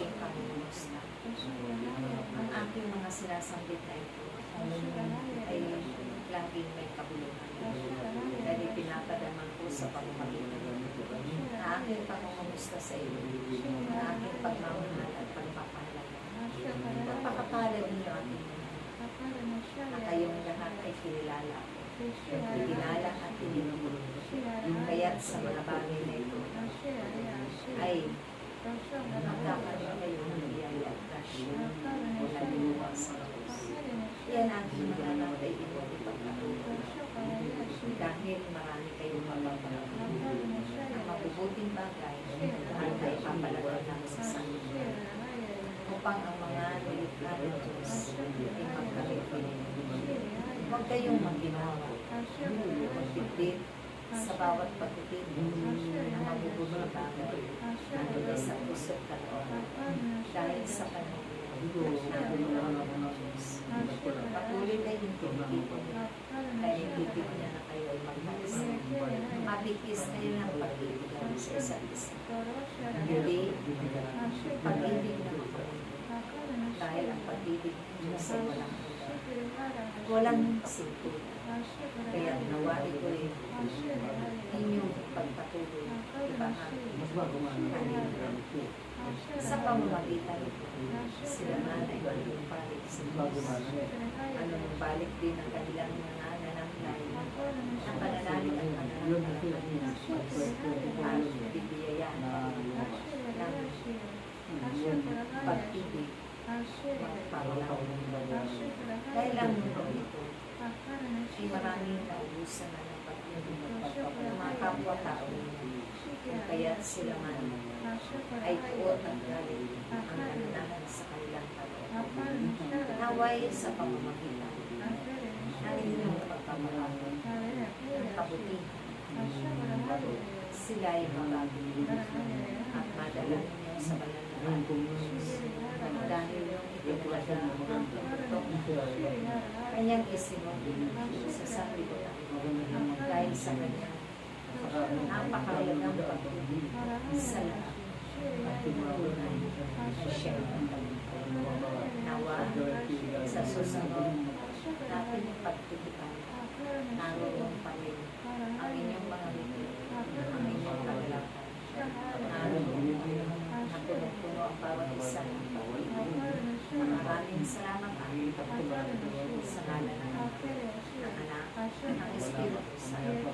aking pangungumusta. Ang aking mga sinasambit na ito ay laging may kabuluhan. Dahil pinapadaman ko sa pamamagitan na aking pangungumusta sa iyo, na aking pagmamahal at pagpapahalaga. Pagpapapalad niyo aking na kayong lahat ay kilala ko. Ikinala at tinigil. Kaya't sa mga bagay na ito ay magkakaroon kayo ng biyaya at grasya mula luwa sa Diyos. Yan ang hinahanap ay inyong ipagkakaroon. Dahil marami kayong mapapalaman. Ang mabubuting bagay ang ay papalaman ng sa sanlibutan upang ang mga nilikha ng Diyos ay magkalitin. Huwag kayong maginawa. Magtitip sa bawat pagtitip ng mabubuting bagay na nila sa puso't kalooban. Dahil sa panahon ng Diyos. Patuloy kayong tinitipon dahil titip niya na kayo ay magkaisa. Mabigis kayo ng pag-ibigan sa isa't isa. Hindi pag-ibig na makaroon. Dahil ang pag-ibig niya sa walang simpulan. Kaya nawa ito inyong pagpatuloy ibahagi kanina. Sa pamamagitan ito, sila man ay maging balik sa Diyos. Anong balik din ang kanilang mga nanamlay ng pananalig at pananalig at bibiyayaan ng pag-ibig magpapalaw. Dahil ang mundo ito ay maraming naubusan na ng pag-ibig ng mga kapwa-tao. Kaya sila man ay tuot at galit ang kananahan sa kanilang kalooban. Naway sa pamamagitan ng inyong pagpapalawag ng kabutihan. Sila ay mababili at madala ninyo sa banal na Diyos. Dahil yung itinalaga ang itong kanyang isinong sa sanlibutan dahil sa kanyang napakahalagang pag-ibig sa lahat at tinulungan na siya nawa sa susunod natin pagtitipan naroon pa rin ang inyong mga ngiti, ang inyong kagalakan, naroon na puno-puno ang bawat isa ng pag-ibig. Maraming salamat aking pagtitipan sa ngalan ng Anak, ng Espiritu Santo.